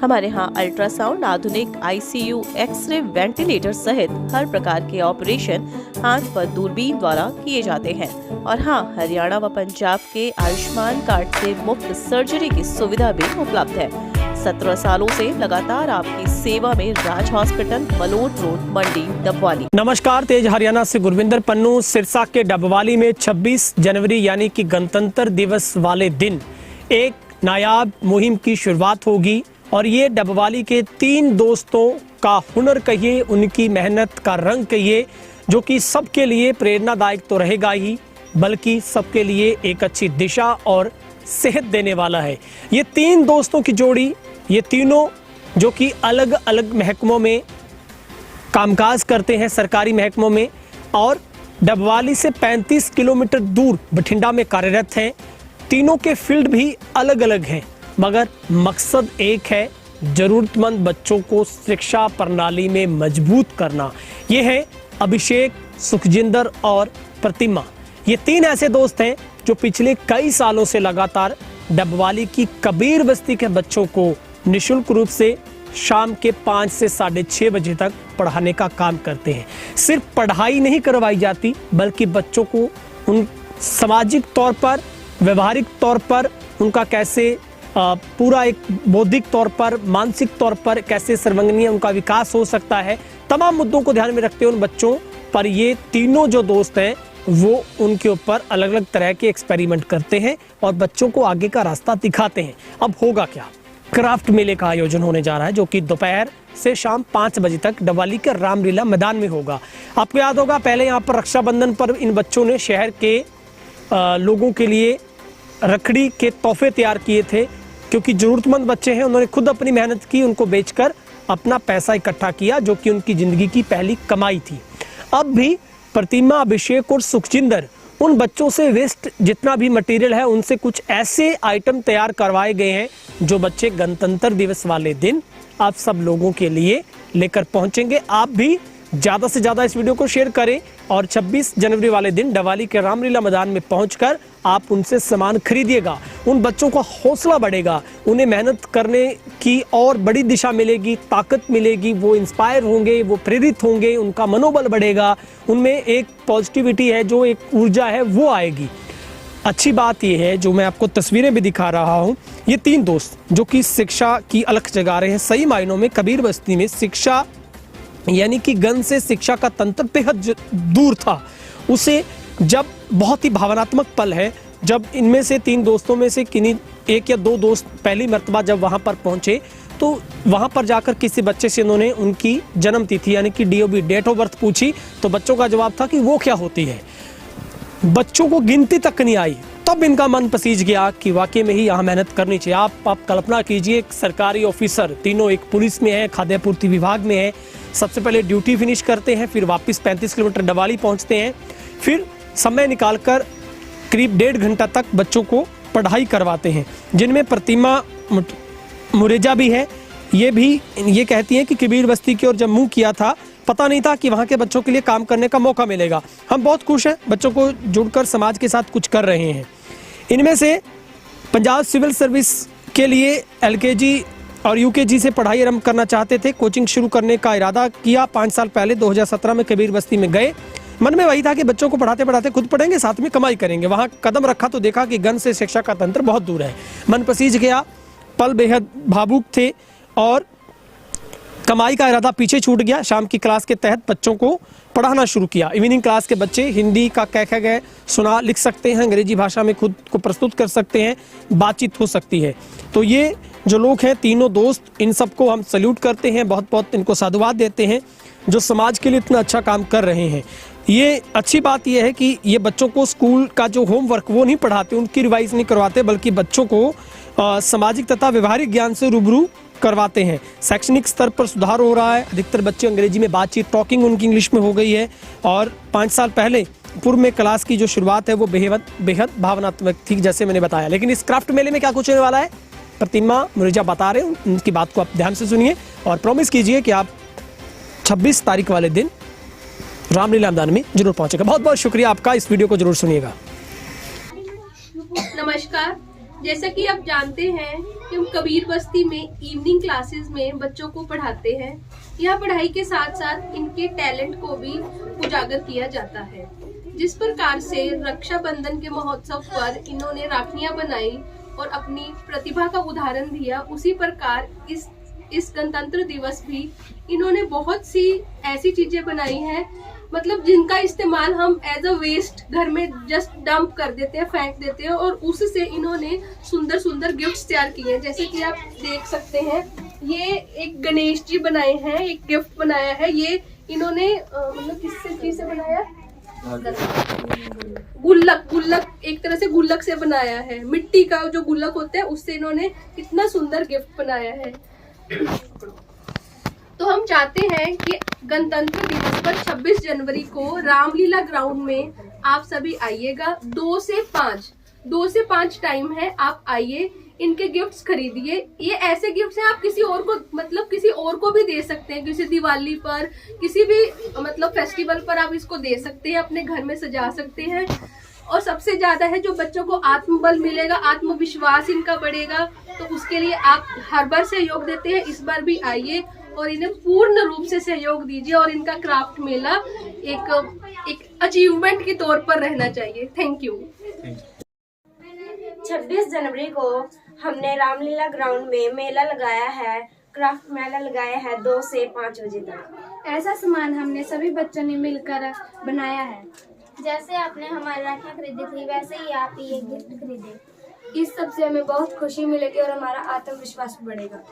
हमारे यहाँ अल्ट्रासाउंड, आधुनिक आईसीयू, एक्सरे, वेंटिलेटर सहित हर प्रकार के ऑपरेशन हाथ पर दूरबीन द्वारा किए जाते हैं। और हाँ, हरियाणा व पंजाब के आयुष्मान कार्ड से मुफ्त सर्जरी की सुविधा भी उपलब्ध है। 17 सालों से लगातार आपकी सेवा में राज हॉस्पिटल, मलोट रोड, मंडी, डबवाली। नमस्कार, तेज हरियाणा से गुरविंदर पन्नू। सिरसा के डबवाली में 26 जनवरी यानी कि गणतंत्र दिवस वाले दिन एक नायाब मुहिम की शुरुआत होगी और ये डबवाली के 3 दोस्तों का हुनर कहिए, उनकी मेहनत का रंग कहिए, जो कि सबके लिए प्रेरणादायक तो रहेगा ही, बल्कि सबके लिए एक अच्छी दिशा और सेहत देने वाला है। ये 3 दोस्तों की जोड़ी, ये तीनों जो कि अलग अलग महकमों में कामकाज करते हैं, सरकारी महकमों में, और डबवाली से 35 किलोमीटर दूर बठिंडा में कार्यरत हैं। तीनों के फील्ड भी अलग अलग हैं, मगर मकसद एक है, जरूरतमंद बच्चों को शिक्षा प्रणाली में मजबूत करना। ये है अभिषेक, सुखजिंदर और प्रतिमा। ये 3 ऐसे दोस्त हैं जो पिछले कई सालों से लगातार डबवाली की कबीर बस्ती के बच्चों को निःशुल्क रूप से शाम के 5 से 6:30 बजे तक पढ़ाने का काम करते हैं। सिर्फ पढ़ाई नहीं करवाई जाती, बल्कि बच्चों को उन सामाजिक तौर पर, व्यवहारिक तौर पर उनका कैसे पूरा एक बौद्धिक तौर पर, मानसिक तौर पर कैसे सर्वांगीण उनका विकास हो सकता है, तमाम मुद्दों को ध्यान में रखते हुए उन बच्चों पर ये तीनों जो दोस्त हैं वो उनके ऊपर अलग अलग तरह के एक्सपेरिमेंट करते हैं और बच्चों को आगे का रास्ता दिखाते हैं। अब होगा क्या? क्राफ्ट मेले का आयोजन होने जा रहा है, जो कि दोपहर से शाम 5 बजे तक डबवाली के रामलीला मैदान में होगा। आपको याद होगा, पहले यहाँ पर रक्षाबंधन पर इन बच्चों ने शहर के लोगों के लिए रखड़ी के तोहफे तैयार किए थे, क्योंकि ज़रूरतमंद बच्चे हैं। उन्होंने खुद अपनी मेहनत की, उनको बेचकर अपना पैसा इकट्ठा किया, जो कि उनकी ज़िंदगी की पहली कमाई थी। अब भी प्रतिमा, अभिषेक और सुखजिंदर उन बच्चों से वेस्ट जितना भी मटेरियल है, उनसे कुछ ऐसे आइटम तैयार करवाए गए हैं जो बच्चे गणतंत्र दिवस वाले दिन आप सब लोगों के लिए लेकर पहुंचेंगे। आप भी ज़्यादा से ज़्यादा इस वीडियो को शेयर करें और 26 जनवरी वाले दिन डबवाली के रामलीला मैदान में पहुंचकर आप उनसे सामान खरीदिएगा। उन बच्चों का हौसला बढ़ेगा, उन्हें मेहनत करने की और बड़ी दिशा मिलेगी, ताकत मिलेगी, वो इंस्पायर होंगे, वो प्रेरित होंगे, उनका मनोबल बढ़ेगा, उनमें एक पॉजिटिविटी है, जो एक ऊर्जा है वो आएगी। अच्छी बात यह है, जो मैं आपको तस्वीरें भी दिखा रहा हूँ, ये 3 दोस्त जो कि शिक्षा की अलख जगा रहे हैं। सही मायनों में कबीर बस्ती में शिक्षा यानी कि गन से शिक्षा का तंत्र बेहद दूर था। उसे जब बहुत ही भावनात्मक पल है, जब इनमें से 3 दोस्तों में से किन्हीं 1 या 2 दोस्त पहली मर्तबा जब वहाँ पर पहुँचे, तो वहाँ पर जाकर किसी बच्चे से इन्होंने उनकी जन्म तिथि यानी कि DOB, डेट ऑफ बर्थ पूछी, तो बच्चों का जवाब था कि वो क्या होती है। बच्चों को गिनती तक नहीं आई, तब इनका मन पसीज गया कि वाकई में ही यहाँ मेहनत करनी चाहिए। आप कल्पना कीजिए, एक सरकारी ऑफिसर, तीनों, एक पुलिस में है, खाद्य आपूर्ति विभाग में है, सबसे पहले ड्यूटी फिनिश करते हैं, फिर वापस 35 किलोमीटर डबवाली पहुँचते हैं, फिर समय निकालकर करीब 1.5 घंटा तक बच्चों को पढ़ाई करवाते हैं, जिनमें प्रतिमा मुरेजा भी है। ये कहती हैं कि कबीर बस्ती की ओर जब मुँह किया था, पता नहीं था कि वहाँ के बच्चों के लिए काम करने का मौका मिलेगा। हम बहुत खुश हैं, बच्चों को जुड़कर समाज के साथ कुछ कर रहे हैं। इनमें से पंजाब सिविल सर्विस के लिए LKG और UKG से पढ़ाई आरंभ करना चाहते थे, कोचिंग शुरू करने का इरादा किया। 5 साल पहले 2017 में कबीर बस्ती में गए। मन में वही था कि बच्चों को पढ़ाते पढ़ाते खुद पढ़ेंगे, साथ में कमाई करेंगे। वहाँ कदम रखा तो देखा कि गन से शिक्षा का तंत्र बहुत दूर है। मन पसीज गया, पल बेहद भावुक थे और कमाई का इरादा पीछे छूट गया। शाम की क्लास के तहत बच्चों को पढ़ाना शुरू किया। इवनिंग क्लास के बच्चे हिंदी का कह गए सुना लिख सकते हैं, अंग्रेजी भाषा में खुद को प्रस्तुत कर सकते हैं, बातचीत हो सकती है। तो ये जो लोग हैं, तीनों दोस्त, इन सबको हम सल्यूट करते हैं, बहुत बहुत इनको साधुवाद देते हैं, जो समाज के लिए इतना अच्छा काम कर रहे हैं। ये अच्छी बात यह है कि ये बच्चों को स्कूल का जो होमवर्क वो नहीं पढ़ाते, उनकी रिवाइज नहीं करवाते, बल्कि बच्चों को सामाजिक तथा व्यवहारिक ज्ञान से रूबरू करवाते हैं। शैक्षणिक स्तर पर सुधार हो रहा है, अधिकतर बच्चे अंग्रेजी में बातचीत, टॉकिंग उनकी इंग्लिश में हो गई है। और 5 साल पहले पूर्व में क्लास की जो शुरुआत है वो बेहद भावनात्मक थी, जैसे मैंने बताया। लेकिन इस क्राफ्ट मेले में क्या कुछ होने वाला है, प्रतिमा मुरेजा बता रहे हैं, उनकी बात को आप ध्यान से सुनिए और प्रॉमिस कीजिए कि आप 26 तारीख वाले दिन रामलीला मैदान में जरूर पहुंचेगा। बहुत बहुत शुक्रिया आपका, इस वीडियो को जरूर सुनिएगा। नमस्कार, जैसा कि आप जानते हैं कि हम कबीर बस्ती में इवनिंग क्लासेस में बच्चों को पढ़ाते हैं। यहाँ पढ़ाई के साथ साथ इनके टैलेंट को भी उजागर किया जाता है। जिस प्रकार से रक्षाबंधन के महोत्सव पर इन्होंने राखियां बनाई और अपनी प्रतिभा का उदाहरण दिया, उसी प्रकार इस गणतंत्र दिवस भी इन्होंने बहुत सी ऐसी चीजें बनाई हैं, मतलब जिनका इस्तेमाल हम एज अ वेस्ट घर में जस्ट डंप कर देते हैं, फेंक देते हैं, और उससे इन्होंने सुंदर सुंदर गिफ्ट्स तैयार किए हैं। जैसे कि आप देख सकते हैं, ये एक गणेश जी बनाए हैं, एक गिफ्ट बनाया है। ये इन्होंने मतलब किससे चीज से बनाया? गुल्लक एक तरह से गुल्लक से बनाया है। मिट्टी का जो गुल्लक होता है उससे इन्होंने इतना सुंदर गिफ्ट बनाया है। तो हम चाहते हैं कि गणतंत्र दिवस पर 26 जनवरी को रामलीला ग्राउंड में आप सभी आइएगा। 2 से 5 टाइम है, आप आइए, इनके गिफ्ट्स खरीदिए। ये ऐसे गिफ्ट्स हैं, आप किसी और को मतलब किसी और को भी दे सकते हैं। किसी दिवाली पर, किसी भी मतलब फेस्टिवल पर आप इसको दे सकते हैं, अपने घर में सजा सकते हैं। और सबसे ज्यादा है जो बच्चों को आत्मबल मिलेगा, आत्मविश्वास इनका बढ़ेगा, तो उसके लिए आप हर बार सहयोग देते हैं, इस बार भी आइए और इन्हें पूर्ण रूप से सहयोग दीजिए। और इनका क्राफ्ट मेला एक अचीवमेंट के तौर पर रहना चाहिए। Thank you. 26 जनवरी को हमने रामलीला ग्राउंड में मेला लगाया है, क्राफ्ट मेला लगाया है 2 से 5 बजे तक। ऐसा सामान हमने सभी बच्चों ने मिलकर बनाया है। जैसे आपने हमारी राखियाँ खरीदी थी, वैसे ही आप ये गिफ्ट खरीदे। इस सब से हमें बहुत खुशी मिलेगी और हमारा आत्मविश्वास बढ़ेगा।